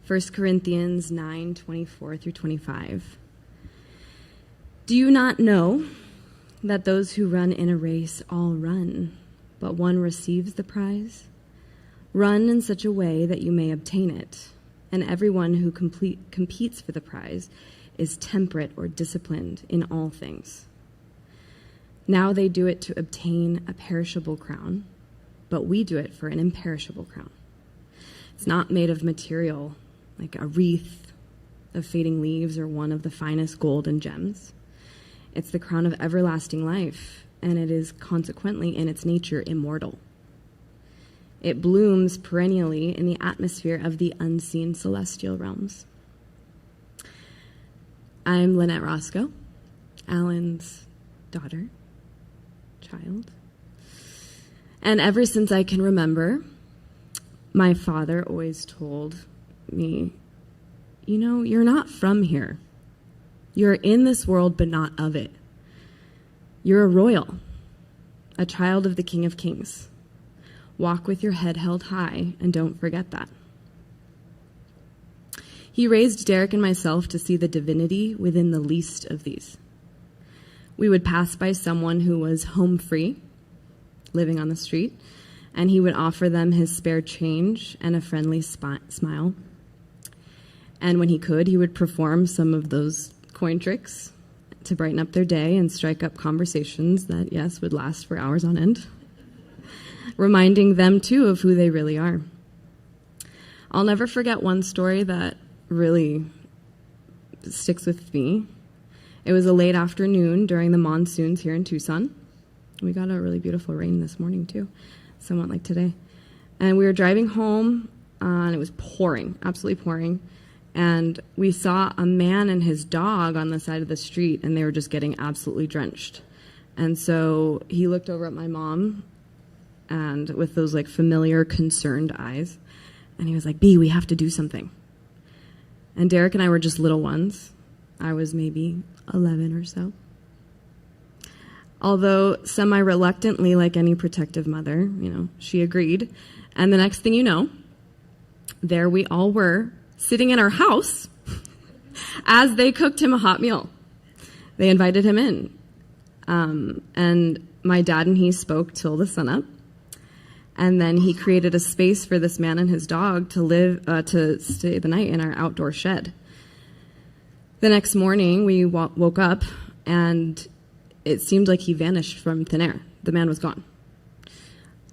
1 Corinthians 9:24 through 25. Do you not know that those who run in a race all run, but one receives the prize? Run in such a way that you may obtain it, and everyone who competes for the prize is temperate or disciplined in all things. Now they do it to obtain a perishable crown, but we do it for an imperishable crown. It's not made of material, like a wreath of fading leaves or one of the finest gold and gems. It's the crown of everlasting life, and it is consequently in its nature immortal. It blooms perennially in the atmosphere of the unseen celestial realms. I'm Lynette Roscoe, Alan's daughter, child. And ever since I can remember, my father always told me, you know, you're not from here. You're in this world, but not of it. You're a royal, a child of the King of Kings. Walk with your head held high, and don't forget that. He raised Derek and myself to see the divinity within the least of these. We would pass by someone who was home free, living on the street, and he would offer them his spare change and a friendly smile. And when he could, he would perform some of those coin tricks to brighten up their day and strike up conversations that, yes, would last for hours on end, reminding them, too, of who they really are. I'll never forget one story that really sticks with me. It was a late afternoon during the monsoons here in Tucson. We got a really beautiful rain this morning, too, somewhat like today. And we were driving home, and it was pouring, absolutely pouring. And we saw a man and his dog on the side of the street, and they were just getting absolutely drenched. And so he looked over at my mom, and with those like familiar, concerned eyes, and he was like, "B, we have to do something." And Derek and I were just little ones. I was maybe 11 or so. Although semi-reluctantly, like any protective mother, you know, she agreed. And the next thing you know, there we all were, sitting in our house as they cooked him a hot meal. They invited him in. And my dad and he spoke till the sunup. And then he created a space for this man and his dog to stay the night in our outdoor shed. The next morning, we woke up, and it seemed like he vanished from thin air. The man was gone.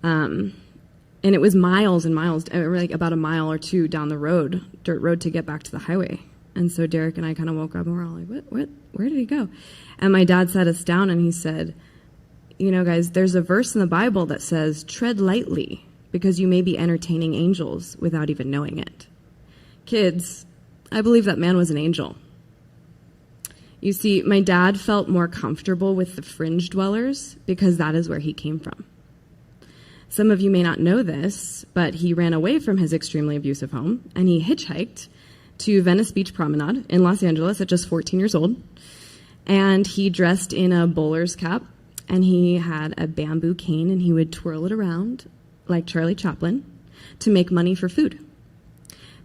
And it was miles and miles, like about a mile or two down the road, dirt road, to get back to the highway. And so Derek and I kind of woke up, and we're all like, what, where did he go? And my dad sat us down, and he said, you know, guys, there's a verse in the Bible that says, tread lightly, because you may be entertaining angels without even knowing it. Kids, I believe that man was an angel. You see, my dad felt more comfortable with the fringe dwellers because that is where he came from. Some of you may not know this, but he ran away from his extremely abusive home, and he hitchhiked to Venice Beach Promenade in Los Angeles at just 14 years old. And he dressed in a bowler's cap, and he had a bamboo cane, and he would twirl it around like Charlie Chaplin to make money for food.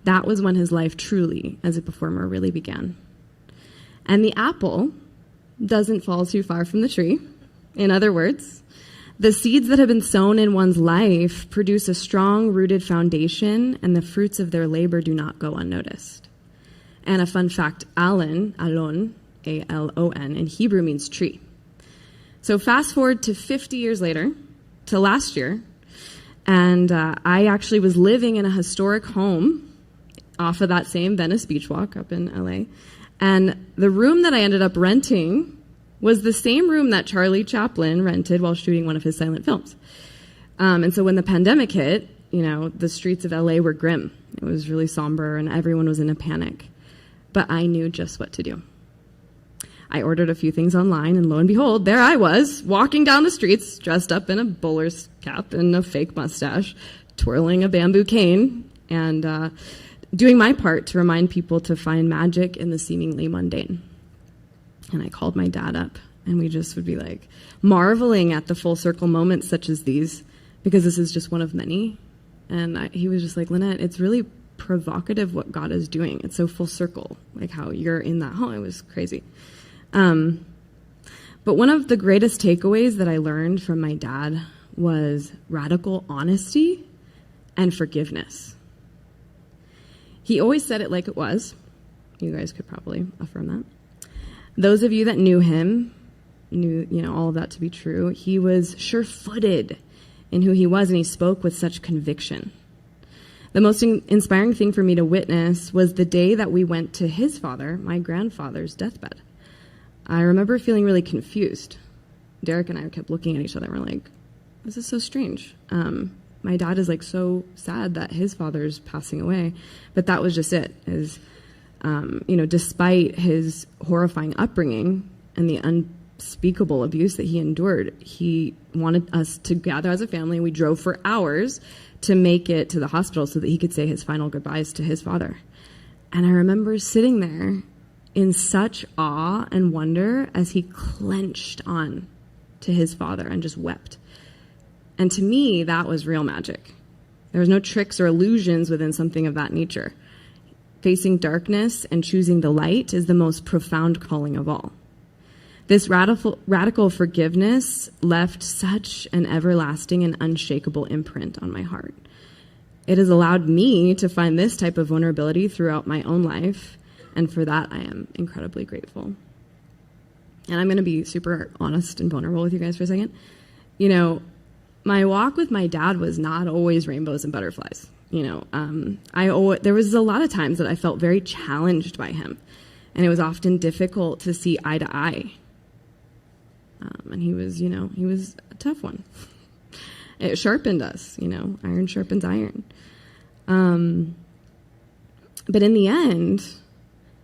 That was when his life truly, as a performer, really began. And the apple doesn't fall too far from the tree. In other words, the seeds that have been sown in one's life produce a strong rooted foundation, and the fruits of their labor do not go unnoticed. And a fun fact, alon, A-L-O-N, in Hebrew means tree. So fast forward to 50 years later, to last year, and I actually was living in a historic home off of that same Venice Beach Walk up in LA. And the room that I ended up renting was the same room that Charlie Chaplin rented while shooting one of his silent films. And so when the pandemic hit, you know, the streets of LA were grim. It was really somber, and everyone was in a panic. But I knew just what to do. I ordered a few things online, and lo and behold, there I was, walking down the streets, dressed up in a bowler's cap and a fake mustache, twirling a bamboo cane, and doing my part to remind people to find magic in the seemingly mundane. And I called my dad up, and we just would be like marveling at the full circle moments such as these, because this is just one of many. And he was just like, Lynette, it's really provocative what God is doing. It's so full circle, like how you're in that home. It was crazy. But one of the greatest takeaways that I learned from my dad was radical honesty and forgiveness. He always said it like it was. You guys could probably affirm that. Those of you that knew him knew, all of that to be true. He was sure-footed in who he was, and he spoke with such conviction. The most inspiring thing for me to witness was the day that we went to his father, my grandfather's deathbed. I remember feeling really confused. Derek and I kept looking at each other and we're like, this is so strange. My dad is like so sad that his father's passing away, but that was just it. Despite his horrifying upbringing and the unspeakable abuse that he endured, he wanted us to gather as a family. We drove for hours to make it to the hospital so that he could say his final goodbyes to his father. And I remember sitting there in such awe and wonder as he clenched on to his father and just wept. And to me, that was real magic. There was no tricks or illusions within something of that nature. Facing darkness and choosing the light is the most profound calling of all. This radical forgiveness left such an everlasting and unshakable imprint on my heart. It has allowed me to find this type of vulnerability throughout my own life, and for that I am incredibly grateful. And I'm going to be super honest and vulnerable with you guys for a second. My walk with my dad was not always rainbows and butterflies. There was a lot of times that I felt very challenged by him, and it was often difficult to see eye to eye. And he was a tough one. It sharpened us, iron sharpens iron. But in the end,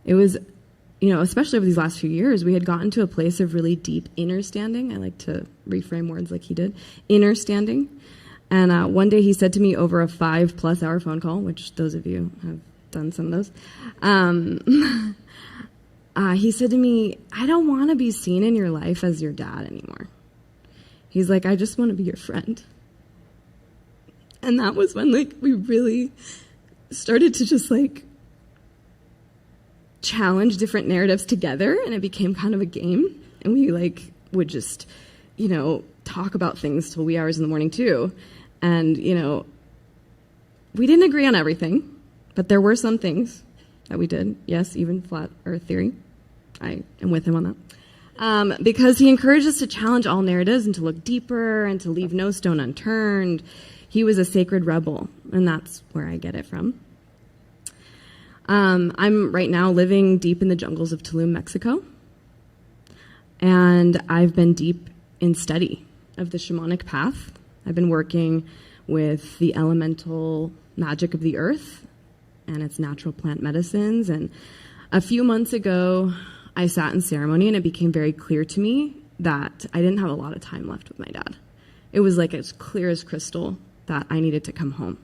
it was, especially over these last few years, we had gotten to a place of really deep inner standing. I like to reframe words like he did. Inner standing. And one day he said to me over a 5+ hour phone call, which those of you have done some of those, he said to me, I don't want to be seen in your life as your dad anymore. He's like, I just want to be your friend. And that was when we really started to just challenge different narratives together, and it became kind of a game. And we would just, talk about things till wee hours in the morning too. And, we didn't agree on everything, but there were some things that we did. Yes, even flat earth theory. I am with him on that. Because he encouraged us to challenge all narratives and to look deeper and to leave no stone unturned. He was a sacred rebel, and that's where I get it from. I'm right now living deep in the jungles of Tulum, Mexico. And I've been deep in study of the shamanic path. I've been working with the elemental magic of the earth and its natural plant medicines. And a few months ago, I sat in ceremony, and it became very clear to me that I didn't have a lot of time left with my dad. It was as clear as crystal that I needed to come home.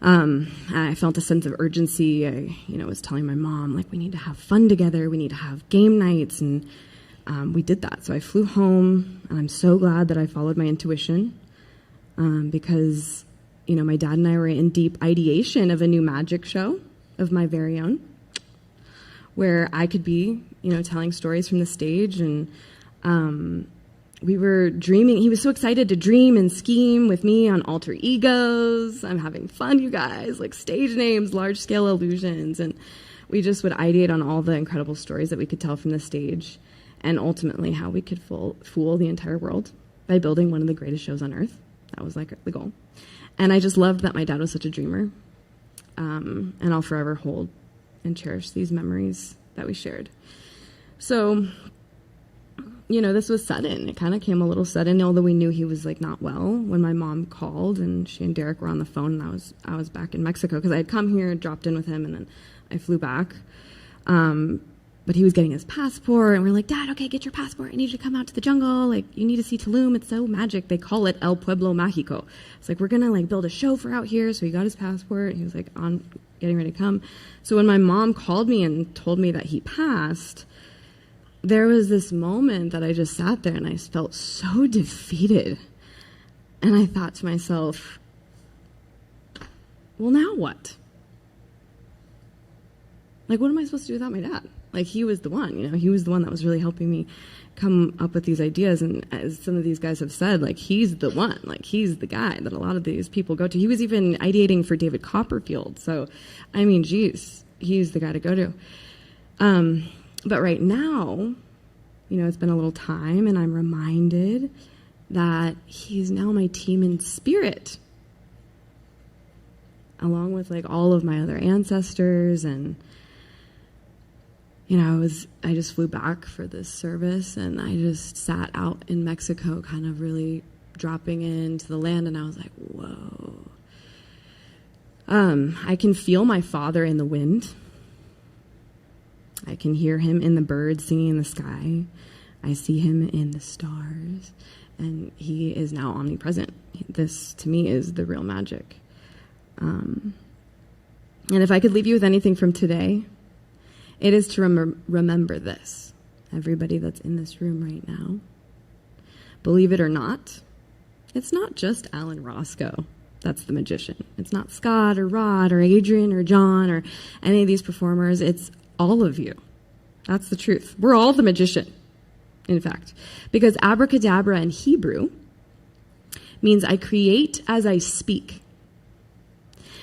And I felt a sense of urgency. I, was telling my mom, we need to have fun together. We need to have game nights. And we did that. So I flew home, and I'm so glad that I followed my intuition because, my dad and I were in deep ideation of a new magic show of my very own, where I could be, telling stories from the stage. And we were dreaming. He was so excited to dream and scheme with me on alter egos. I'm having fun, you guys, stage names, large-scale illusions. And we just would ideate on all the incredible stories that we could tell from the stage, and ultimately how we could fool the entire world by building one of the greatest shows on earth. That was the goal. And I just loved that my dad was such a dreamer. And I'll forever hold and cherish these memories that we shared. So, this was sudden. It kind of came a little sudden, although we knew he was not well when my mom called, and she and Derek were on the phone, and I was back in Mexico because I had come here, dropped in with him, and then I flew back. But he was getting his passport, and we're like, Dad, okay, get your passport. I need you to come out to the jungle. You need to see Tulum. It's so magic. They call it El Pueblo Mágico. It's we're going to build a show for out here. So he got his passport. He was on getting ready to come. So when my mom called me and told me that he passed, there was this moment that I just sat there and I felt so defeated. And I thought to myself, well, now what? Like, what am I supposed to do without my dad? Like, he was the one, he was the one that was really helping me come up with these ideas. And as some of these guys have said, like, he's the one, like, he's the guy that a lot of these people go to. He was even ideating for David Copperfield. So, I mean, geez, he's the guy to go to. But right now, it's been a little time, and I'm reminded that he's now my team in spirit, along with, like, all of my other ancestors. And I just flew back for this service, and I just sat out in Mexico, kind of really dropping into the land, and I was like, whoa. I can feel my father in the wind. I can hear him in the birds singing in the sky. I see him in the stars, and he is now omnipresent. This, to me, is the real magic. And if I could leave you with anything from today, it is to remember this. Everybody that's in this room right now, believe it or not, it's not just Alan Roscoe that's the magician. It's not Scott or Rod or Adrian or John or any of these performers. It's all of you. That's the truth. We're all the magician, in fact. Because abracadabra in Hebrew means I create as I speak.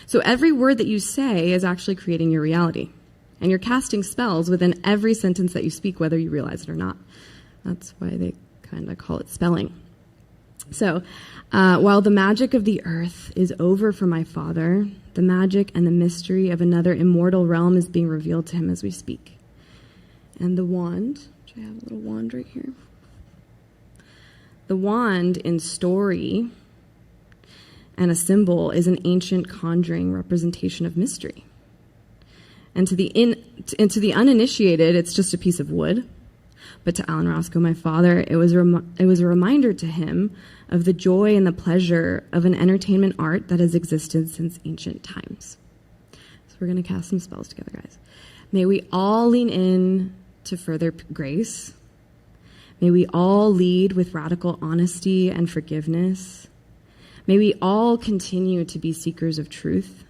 So every word that you say is actually creating your reality. And you're casting spells within every sentence that you speak, whether you realize it or not. That's why they kind of call it spelling. So while the magic of the earth is over for my father, the magic and the mystery of another immortal realm is being revealed to him as we speak. And the wand, which I have a little wand right here. The wand in story and a symbol is an ancient conjuring representation of mystery. And to the uninitiated, it's just a piece of wood. But to Alan Roscoe, my father, it was a reminder to him of the joy and the pleasure of an entertainment art that has existed since ancient times. So we're going to cast some spells together, guys. May we all lean in to further grace. May we all lead with radical honesty and forgiveness. May we all continue to be seekers of truth.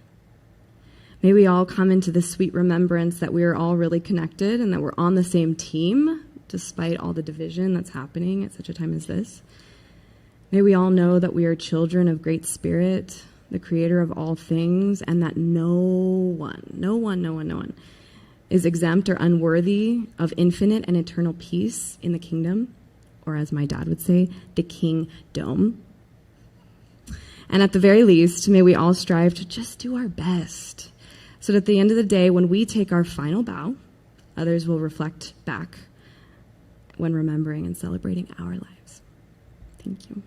May we all come into the sweet remembrance that we are all really connected and that we're on the same team, despite all the division that's happening at such a time as this. May we all know that we are children of Great Spirit, the creator of all things, and that no one is exempt or unworthy of infinite and eternal peace in the kingdom, or as my dad would say, the kingdom. And at the very least, may we all strive to just do our best, so that at the end of the day, when we take our final bow, others will reflect back when remembering and celebrating our lives. Thank you.